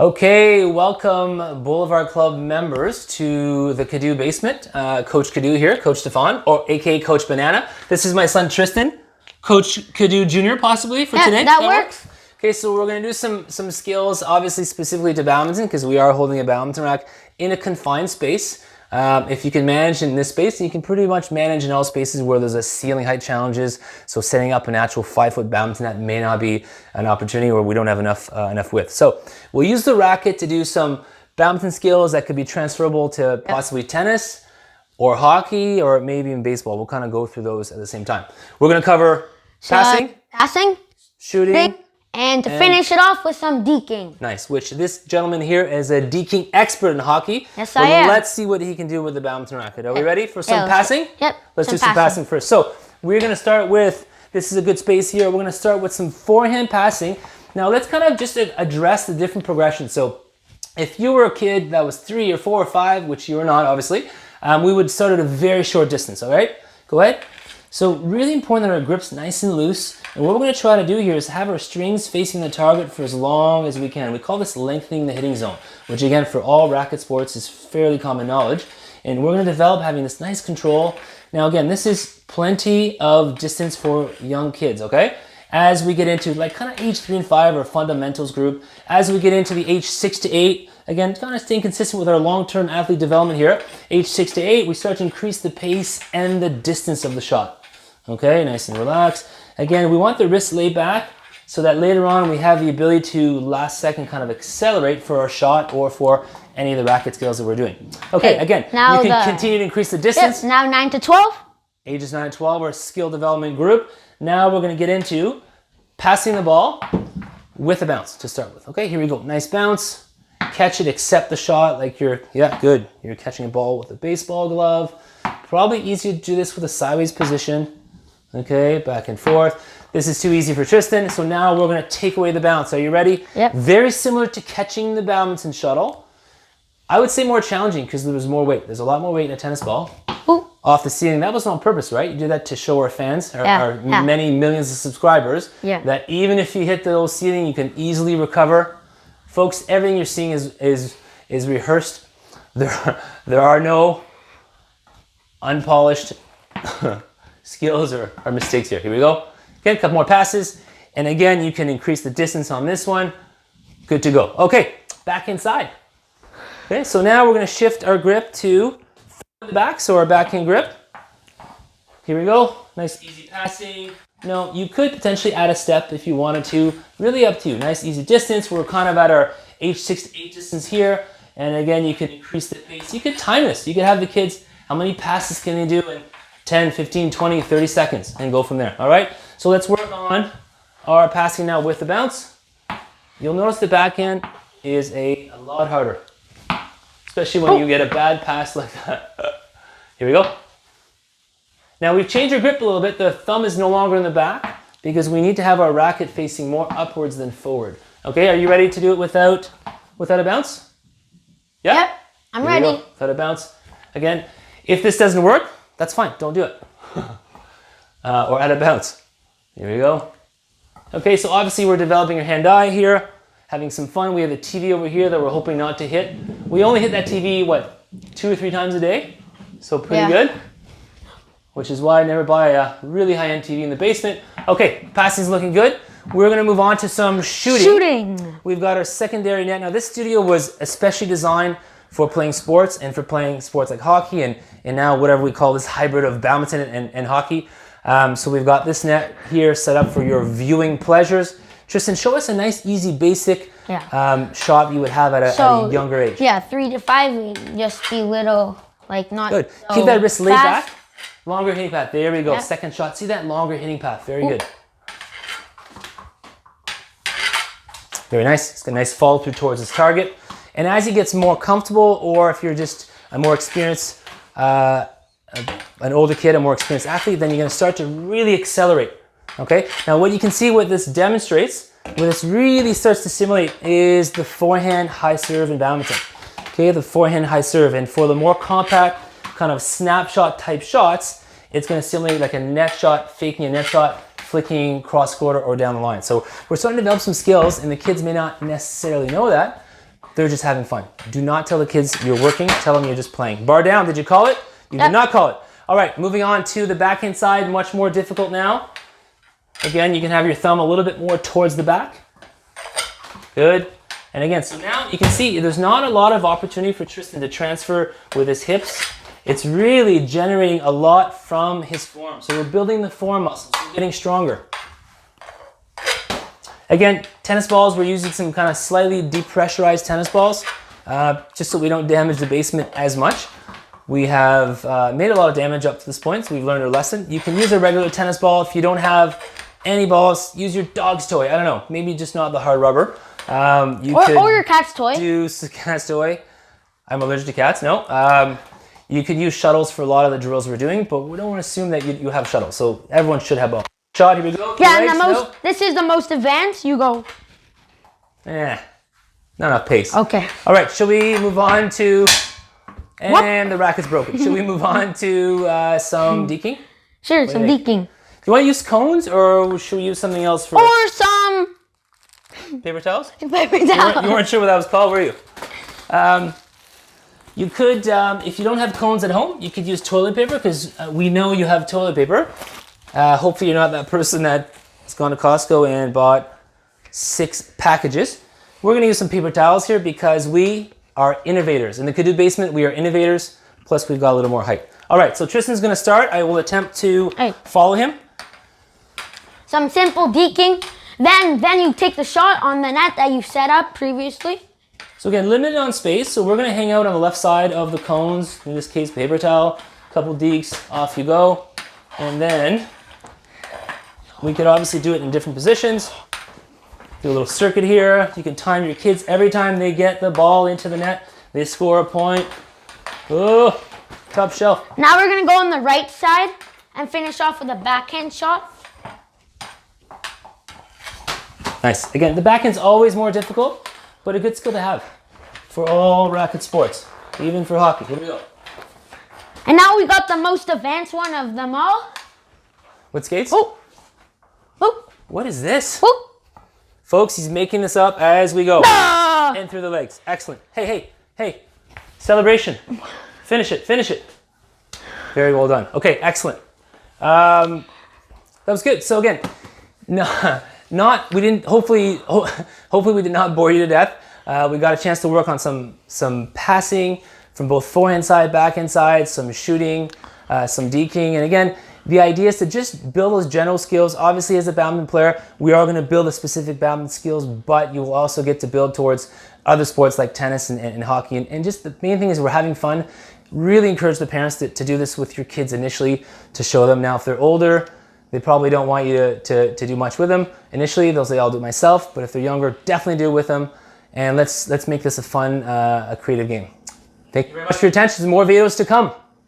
Okay, welcome Boulevard Club members to the Cadieux basement. Coach Cadieux here, Coach Stephane, or aka Coach Banana. This is my son Tristan, Coach Cadieux Jr. possibly for today. That works. Okay, so we're gonna do some skills, obviously specifically to badminton, because we are holding a badminton rack in a confined space. If you can manage in this space, you can pretty much manage in all spaces where there's a ceiling height challenges. So setting up an actual 5-foot badminton net may not be an opportunity where we don't have enough width. So we'll use the racket to do some badminton skills that could be transferable to possibly tennis or hockey or maybe in baseball. We'll kind of go through those at the same time. We're going to cover passing, shooting, and to finish it off with some dequeuing. Nice, which this gentleman here is a dequeuing expert in hockey. Yes, I am. Let's see what he can do with the badminton racket. Are we ready for some passing? Yep. Let's do some passing first. So we're going to start with, this is a good space here, we're going to start with some forehand passing. Now let's kind of just address the different progressions. So if you were a kid that was 3 or 4 or 5, which you are not obviously, we would start at a very short distance, all right? Go ahead. So really important that our grip's nice and loose. And what we're going to try to do here is have our strings facing the target for as long as we can. We call this lengthening the hitting zone, which again for all racket sports is fairly common knowledge. And we're going to develop having this nice control. Now again, this is plenty of distance for young kids, okay? As we get into like kind of age 3 and 5 or fundamentals group, as we get into the age 6 to 8, again, kind of staying consistent with our long-term athlete development here, age 6 to 8, we start to increase the pace and the distance of the shot. Okay, nice and relaxed. Again, we want the wrist laid back so that later on we have the ability to last second kind of accelerate for our shot or for any of the racket skills that we're doing. Okay, again, now you can continue to increase the distance. Yep, now 9 to 12. Ages 9 to 12, our skill development group. Now we're going to get into passing the ball with a bounce to start with. Okay, here we go. Nice bounce. Catch it, accept the shot like you're catching a ball with a baseball glove. Probably easier to do this with a sideways position. Okay, back and forth. This is too easy for Tristan, so now we're going to take away the bounce. Are you ready? Yep. Very similar to catching the badminton shuttle. I would say more challenging because there's more weight. There's a lot more weight in a tennis ball. Ooh. Off the ceiling. That was on purpose, right? You did that to show our fans, our many millions of subscribers, that even if you hit the old ceiling, you can easily recover. Folks, everything you're seeing is rehearsed. There are no unpolished skills or mistakes here. Here we go. Again, a couple more passes. And again, you can increase the distance on this one. Good to go. Okay, back inside. Okay, so now we're going to shift our grip to the back, so our backhand grip. Here we go. Nice easy passing. Now, you could potentially add a step if you wanted to. Really up to you. Nice easy distance. We're kind of at our age 6 to 8 distance here. And again, you can increase the pace. You could time this. You could have the kids, how many passes can they do in 10, 15, 20, 30 seconds and go from there. All right, so let's work on our passing now with the bounce. You'll notice the backhand is a lot harder, especially when you get a bad pass like that. Here we go. Now we've changed our grip a little bit. The thumb is no longer in the back because we need to have our racket facing more upwards than forward. Okay, are you ready to do it without a bounce? Yeah? Yep, I'm ready. Without a bounce. Again, if this doesn't work, that's fine, don't do it. Or at a bounce. Here we go. Okay, so obviously we're developing our hand-eye here, having some fun. We have a TV over here that we're hoping not to hit. We only hit that TV, what, 2 or 3 times a day? So pretty good. Which is why I never buy a really high-end TV in the basement. Okay, passing's looking good. We're gonna move on to some shooting. We've got our secondary net. Now this studio was especially designed for playing sports and for playing sports like hockey and now whatever we call this hybrid of badminton and hockey. So we've got this net here set up for your viewing pleasures. Tristan, show us a nice, easy, basic shot you would have at a younger age. Yeah, 3 to 5, just be little, like not good. So keep that wrist laid fast. back. Longer hitting path. There we go. Second shot. See that longer hitting path. Very good. Very nice. It's got a nice follow through towards his target. And as he gets more comfortable, or if you're just a more experienced, an older kid, a more experienced athlete, then you're going to start to really accelerate. Okay. Now, what you can see, what this demonstrates, what this really starts to simulate, is the forehand high serve in badminton. Okay, the forehand high serve, and for the more compact, kind of snapshot type shots, it's going to simulate like a net shot, faking a net shot, flicking cross quarter or down the line. So we're starting to develop some skills, and the kids may not necessarily know that, they're just having fun. Do not tell the kids you're working, tell them you're just playing. Bar down, did you call it? You did not call it. All right, moving on to the backhand side, much more difficult now. Again, you can have your thumb a little bit more towards the back. Good. And again, so now you can see there's not a lot of opportunity for Tristan to transfer with his hips. It's really generating a lot from his form. So we're building the form muscles, we're getting stronger. Again, tennis balls, we're using some kind of slightly depressurized tennis balls, just so we don't damage the basement as much. We have made a lot of damage up to this point, so we've learned our lesson. You can use a regular tennis ball. If you don't have any balls, use your dog's toy. I don't know, maybe just not the hard rubber. Or your cat's toy. Use cat's toy. I'm allergic to cats, no. You could use shuttles for a lot of the drills we're doing, but we don't want to assume that you have shuttles, so everyone should have balls. Shot, here we go. Yeah, and this is the most advanced, you go. Not enough pace. Okay. All right, shall we move on to, and the racket's broken. Shall we move on to some deking? Sure, some deking. Do you want to use cones, or should we use something else for? Or some paper towels? Paper towels. You weren't sure what that was called, were you? You could, if you don't have cones at home, you could use toilet paper, because we know you have toilet paper. Hopefully you're not that person that has gone to Costco and bought 6 packages. We're going to use some paper towels here because we are innovators. In the Cadieux basement, we are innovators, plus we've got a little more height. All right, so Tristan's going to start. I will attempt to follow him. Some simple deking. Then you take the shot on the net that you set up previously. So again, limited on space, so we're going to hang out on the left side of the cones. In this case, paper towel, couple deeks, off you go. And then we could obviously do it in different positions. Do a little circuit here. You can time your kids every time they get the ball into the net. They score a point. Oh, top shelf. Now we're going to go on the right side and finish off with a backhand shot. Nice. Again, the backhand's always more difficult, but a good skill to have for all racket sports, even for hockey. Here we go. And now we got the most advanced one of them all. What skates? Oh. Oh. What is this? Oh. Folks, he's making this up as we go. Ah. And through the legs. Excellent. Hey, hey, hey. Celebration. Finish it, finish it. Very well done. Okay, excellent. That was good. So again, hopefully we did not bore you to death. We got a chance to work on some passing from both forehand side, backhand side, some shooting, some deking. And again, the idea is to just build those general skills. Obviously, as a badminton player, we are going to build the specific badminton skills, but you will also get to build towards other sports like tennis and hockey. And just the main thing is we're having fun. Really encourage the parents to do this with your kids initially, to show them. Now, if they're older, they probably don't want you to do much with them. Initially, they'll say, I'll do it myself. But if they're younger, definitely do it with them. And let's make this a fun, a creative game. Thank you very much for your attention. There's more videos to come.